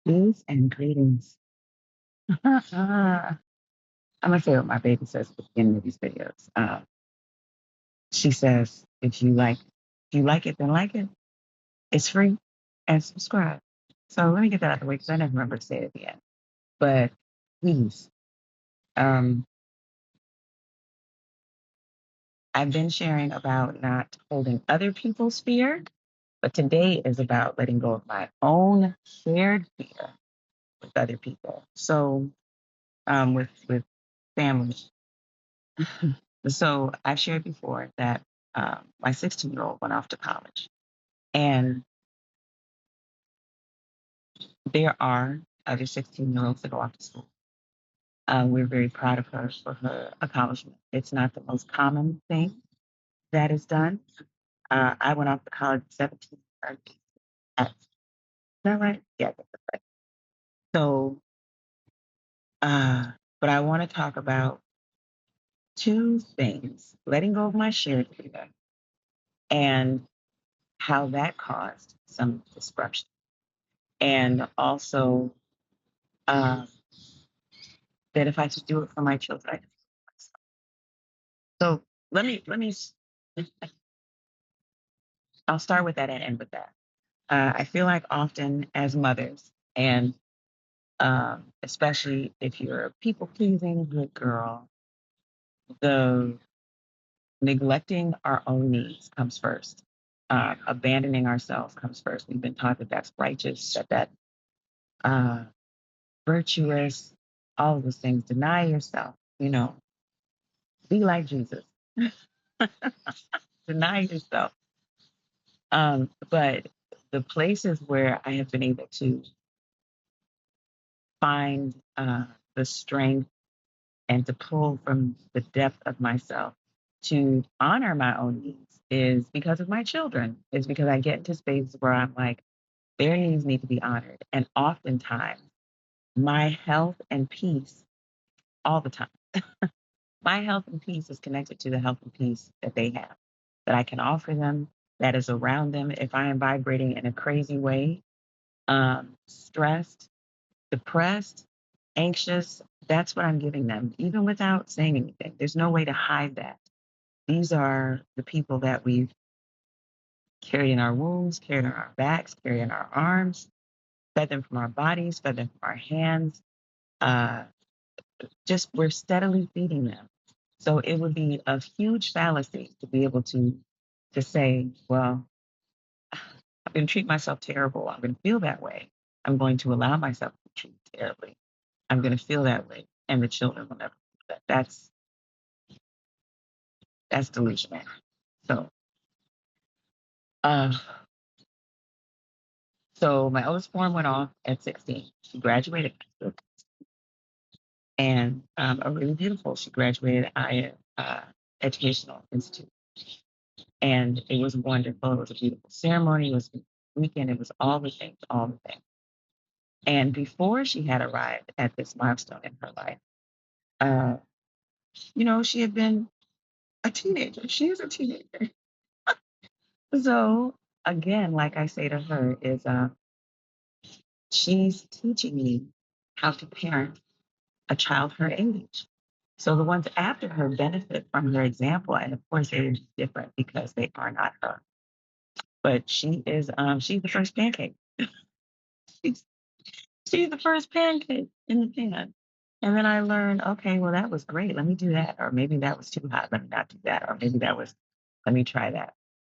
Peace and greetings. I'm gonna say what my baby says at the beginning of these videos. She says, if you like it, then like it. It's free and subscribe. So let me get that out of the way because I never remember to say it at the end. But please, um, I've been sharing about not holding other people's fear, but today is about letting go of my own shared fear with other people. So, with family. So I've shared before that my 16-year-old went off to college, and there are other 16-year-olds that go off to school. We're very proud of her for her accomplishment. It's not the most common thing that is done. I went off to college at 17. Is that right? Yeah, that's right. So, uh, but I want to talk about two things: letting go of my shared fear and how that caused some disruption, and also uh, that if I could do it for my children, I could do it for myself. So I'll start with that and end with that. I feel like often as mothers, and especially if you're a people pleasing good girl, the neglecting our own needs comes first. Abandoning ourselves comes first. We've been taught that that's righteous, that uh, virtuous, all of those things. Deny yourself. Be like Jesus. Deny yourself. But the places where I have been able to find the strength and to pull from the depth of myself to honor my own needs is because of my children. Is because I get into spaces where I'm like, their needs need to be honored. And oftentimes, my health and peace, all the time, my health and peace is connected to the health and peace that they have, that I can offer them, that is around them. If I am vibrating in a crazy way, stressed, depressed, anxious, that's what I'm giving them, even without saying anything. There's no way to hide that. These are the people that we've carried in our wombs, carried on our backs, carried in our arms, fed them from our bodies, fed them from our hands. Uh, just we're steadily feeding them. So it would be a huge fallacy to be able to say, well, I'm going to treat myself terrible. I'm going to feel that way. I'm going to allow myself to be treated terribly. I'm going to feel that way, and the children will never feel that. That's delusional. So, uh, so my oldest born went off at 16. She graduated and a really beautiful. She graduated I Educational Institute, and it was wonderful. It was a beautiful ceremony. It was a weekend. It was all the things, all the things. And before she had arrived at this milestone in her life, uh, she had been a teenager. She is a teenager. So again, like I say to her, is she's teaching me how to parent a child her age. So the ones after her benefit from her example, and of course they are different because they are not her. But she's the first pancake. She's, she's the first pancake in the pan. And then I learned, okay, well that was great. Let me do that. Or maybe that was too hot. Let me not do that. Or maybe let me try that.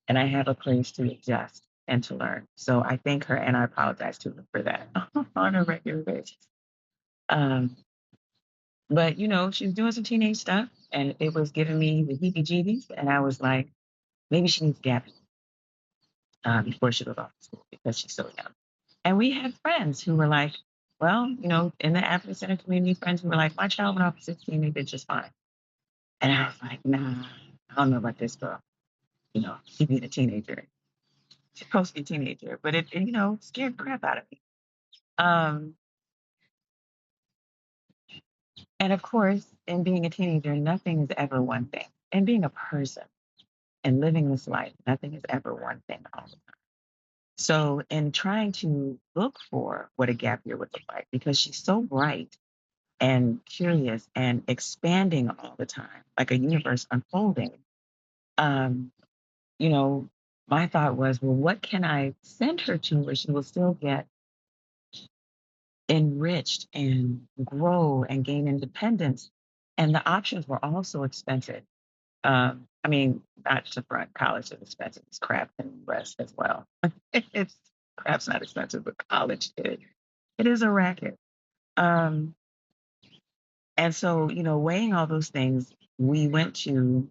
And I have a place to adjust and to learn. So I thank her and I apologize to her for that on a regular basis. Um, but she was doing some teenage stuff and it was giving me the heebie jeebies. And I was like, maybe she needs Gabby before she goes off to school because she's so young. And we had friends who were like, well, in the African Center community, friends who were like, my child went off at 16, they did just fine. And I was like, nah, I don't know about this girl. She being a teenager. She's supposed to be a teenager, but it scared the crap out of me. Um, and of course, in being a teenager, nothing is ever one thing. And being a person and living this life, nothing is ever one thing all the time. So, in trying to look for what a gap year would look like, because she's so bright and curious and expanding all the time, like a universe unfolding, um, you know, my thought was, well, what can I send her to where she will still get enriched and grow and gain independence? And the options were all so expensive. I mean, not to front, college is expensive. It's crap in the West as well. It's crap's not expensive, but college is. It is a racket. Um, and so, weighing all those things, we went to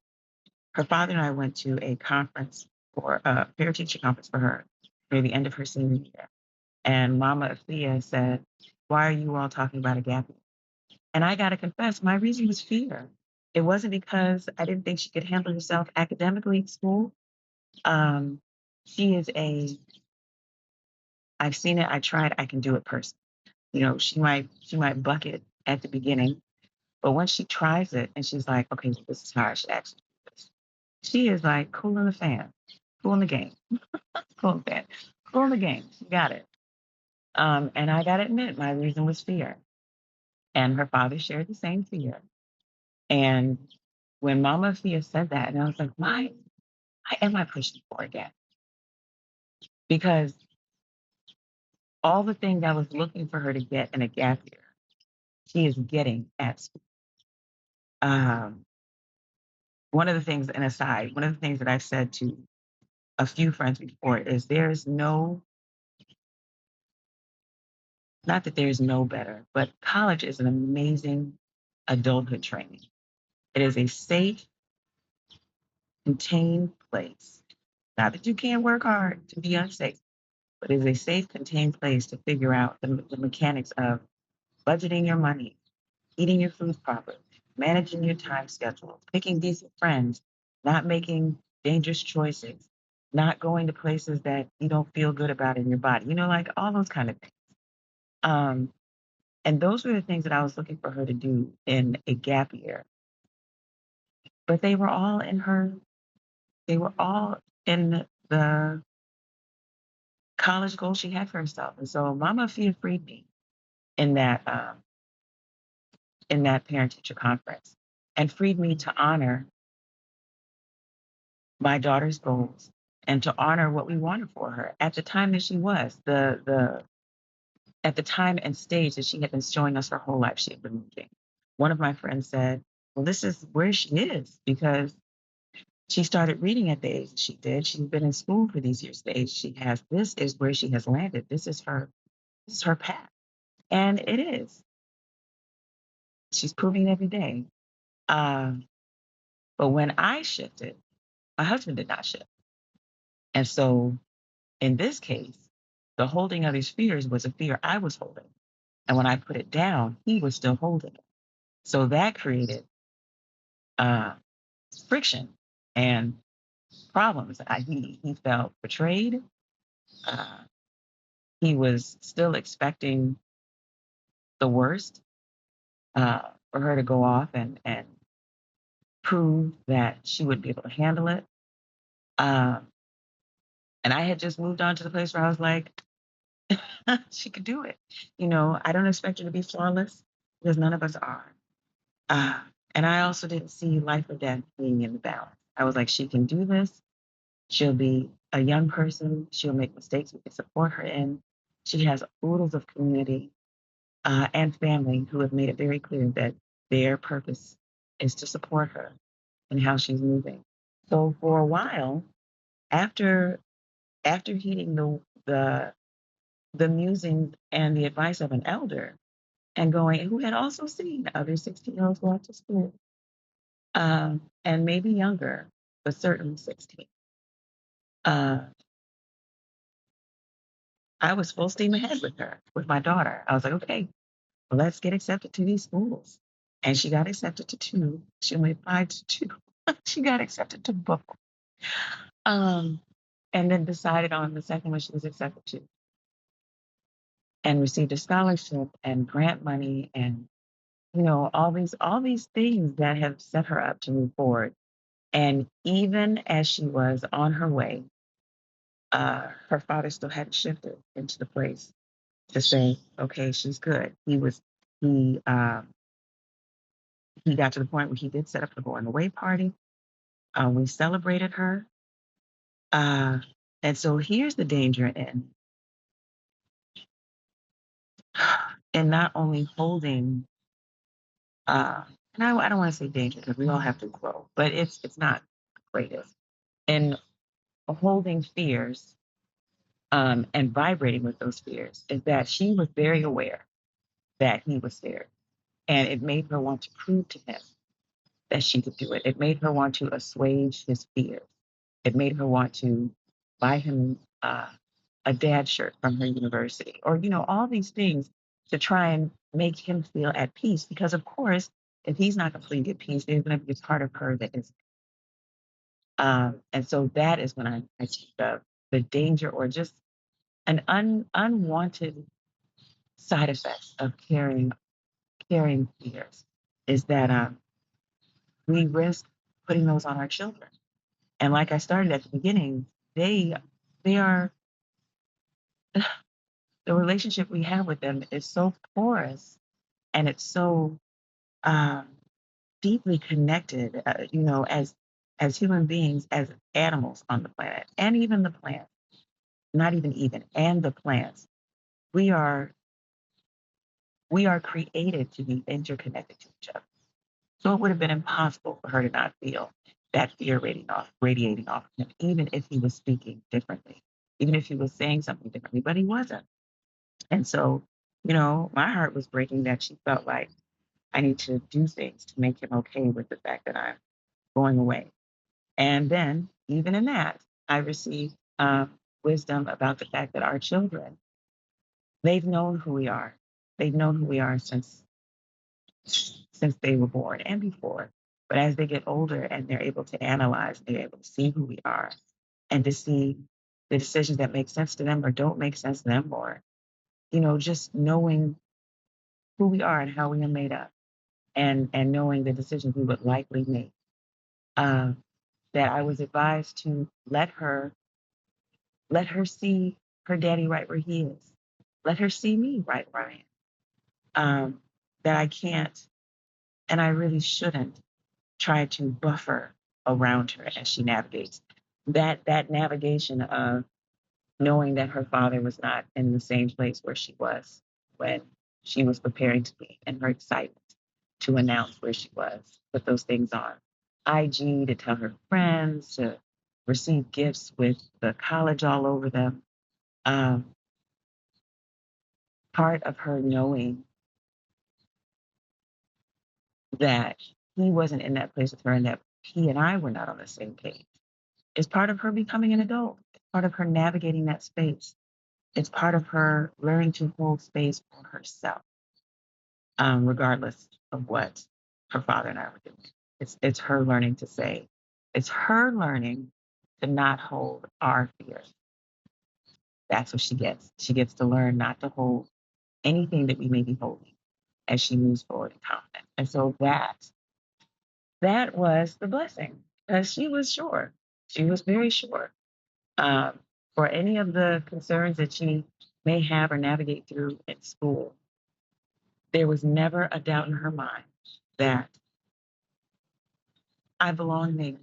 her father and I went to a conference for a parent teacher conference for her near the end of her senior year. And Mama Thea said, "Why are you all talking about a gap year?" And I got to confess, my reason was fear. It wasn't because I didn't think she could handle herself academically at school. Um, she is I've seen it, I tried, I can do it person. She might buck it at the beginning, but once she tries it and she's like, okay, this is how I should actually do this. She is like cool in the fan, cool in the game, cool in the fan, cool in the game. She got it. And I gotta admit, my reason was fear. And her father shared the same fear. And when Mama Fia said that, and I was like, why am I pushing for again? Because all the things I was looking for her to get in a gap year, she is getting at school. Um, one of the things, and aside, one of the things that I've said to a few friends before is there's no, not that there's no better, but college is an amazing adulthood training. It is a safe, contained place. Not that you can't work hard to be unsafe, but it is a safe, contained place to figure out the mechanics of budgeting your money, eating your food properly, managing your time schedule, picking decent friends, not making dangerous choices, not going to places that you don't feel good about in your body, like all those kind of things. Um, and those were the things that I was looking for her to do in a gap year. But they were all in the college goal she had for herself. And so Mama Fia freed me in that parent teacher conference and freed me to honor my daughter's goals and to honor what we wanted for her at the time that she was the at the time and stage that she had been showing us her whole life she had been moving. One of my friends said, well, this is where she is because she started reading at the age she did. She's been in school for these years. The age she has, this is where she has landed. This is her path. And it is. She's proving every day. Um, but when I shifted, my husband did not shift. And so in this case, the holding of his fears was a fear I was holding. And when I put it down, he was still holding it. So that created uh, friction and problems. He felt betrayed. Uh, he was still expecting the worst for her to go off and prove that she would be able to handle it. Um, and I had just moved on to the place where I was like, she could do it. I don't expect her to be flawless because none of us are. Uh, and I also didn't see life or death being in the balance. I was like, she can do this. She'll be a young person. She'll make mistakes we can support her in. She has oodles of community and family who have made it very clear that their purpose is to support her in how she's moving. So for a while, after heeding the the musings and the advice of an elder and going, who had also seen other 16-year-olds go out to school, and maybe younger, but certainly 16. Uh, I was full steam ahead with her, with my daughter. I was like, okay, well, let's get accepted to these schools. And she got accepted to two. She only applied to two. She got accepted to both. Um, and then decided on the second one she was accepted to and received a scholarship and grant money and all these things that have set her up to move forward. And even as she was on her way, her father still hadn't shifted into the place to say, okay, she's good. He he got to the point where he did set up the going away party. We celebrated her. Uh, and so here's the danger in not only holding, and I don't want to say danger because we all have to grow, but it's not the greatest. And holding fears and vibrating with those fears is that she was very aware that he was there. And it made her want to prove to him that she could do it. It made her want to assuage his fears. It made her want to buy him a dad shirt from her university, or all these things to try and make him feel at peace. Because of course, if he's not completely at peace, there's going to be a part of her that is. And so that is when I see the danger, or just an unwanted side effects of carrying fears, is that we risk putting those on our children. And like I started at the beginning, they they are the relationship we have with them is so porous, and it's so um, deeply connected. As human beings, as animals on the planet, and even the plants, not even, and the plants, we are we are created to be interconnected to each other. So it would have been impossible for her to not feel that fear radiating off of him, even if he was speaking differently, even if he was saying something differently, but he wasn't. And so, my heart was breaking that she felt like I need to do things to make him okay with the fact that I'm going away. And then, even in that, I received wisdom about the fact that our children, they've known who we are. They've known who we are since they were born and before. But as they get older and they're able to analyze, they're able to see who we are and to see the decisions that make sense to them or don't make sense to them, or, just knowing who we are and how we are made up, and knowing the decisions we would likely make. Uh, that I was advised to let her see her daddy right where he is. Let her see me right where I am. That I can't, and I really shouldn't, try to buffer around her as she navigates. That navigation of knowing that her father was not in the same place where she was when she was preparing to leave, and her excitement to announce where she was, put those things on IG to tell her friends, to receive gifts with the college all over them. Um, Part of her knowing that he wasn't in that place with her, and that he and I were not on the same page, is part of her becoming an adult. It's part of her navigating that space. It's part of her learning to hold space for herself, regardless of what her father and I were doing. It's her learning to say, it's her learning to not hold our fears. That's what she gets. She gets to learn not to hold anything that we may be holding as she moves forward in confidence. And so that was the blessing, because she was sure. She was very sure. Um, for any of the concerns that she may have or navigate through in school, there was never a doubt in her mind that I belong there.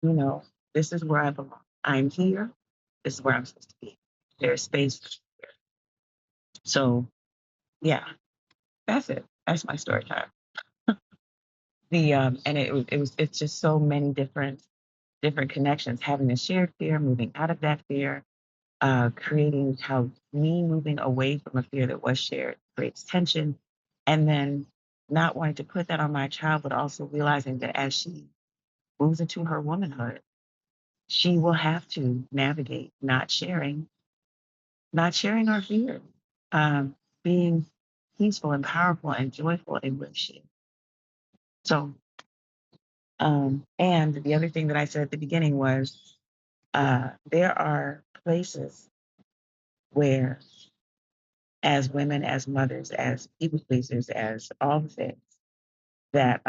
You know, this is where I belong. I'm here. This is where I'm supposed to be. There's space. So yeah, that's it. That's my story time. And it's just so many different connections, having a shared fear, moving out of that fear, creating how me moving away from a fear that was shared creates tension, and then not wanting to put that on my child, but also realizing that as she moves into her womanhood, she will have to navigate not sharing our fear, um, being peaceful and powerful and joyful in what she is. So, and the other thing that I said at the beginning was, there are places where, as women, as mothers, as people pleasers, as all the things, that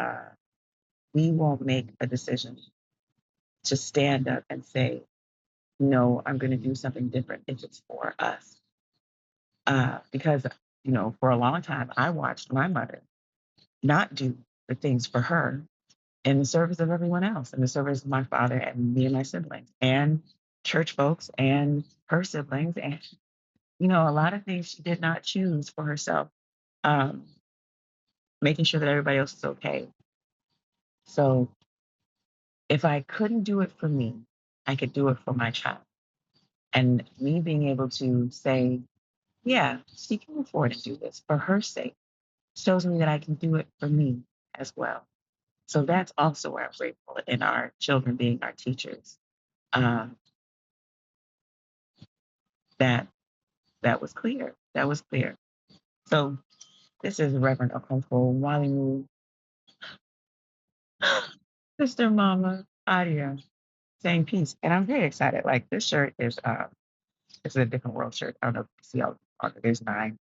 we won't make a decision to stand up and say, no, I'm going to do something different if it's for us. Because, for a long time, I watched my mother not do the things for her in the service of everyone else, in the service of my father and me and my siblings and church folks and her siblings. And, a lot of things she did not choose for herself, um, making sure that everybody else is okay. So if I couldn't do it for me, I could do it for my child. And me being able to say, yeah, she can afford to do this for her sake shows me that I can do it for me as well. So that's also where I'm grateful in our children being our teachers. Um, that that was clear. That was clear. So this is Reverend Okonkwo Walimu, Sister Mama Adia, saying peace. And I'm very excited. Like this shirt is it's a different world shirt. I don't know if you see all there's 9,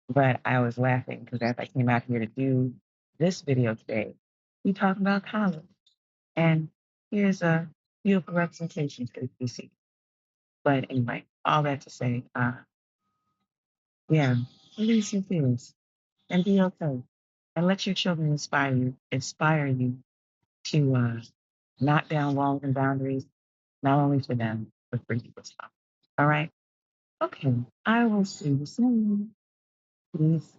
but I was laughing because as I came out here to do this video today, we talked about college. And here's a beautiful representation for the PC. But anyway, all that to say, yeah, release your fears and be okay. And let your children inspire you to knock down walls and boundaries, not only for them, but for you as well. All right? Okay. I will see you soon. Peace.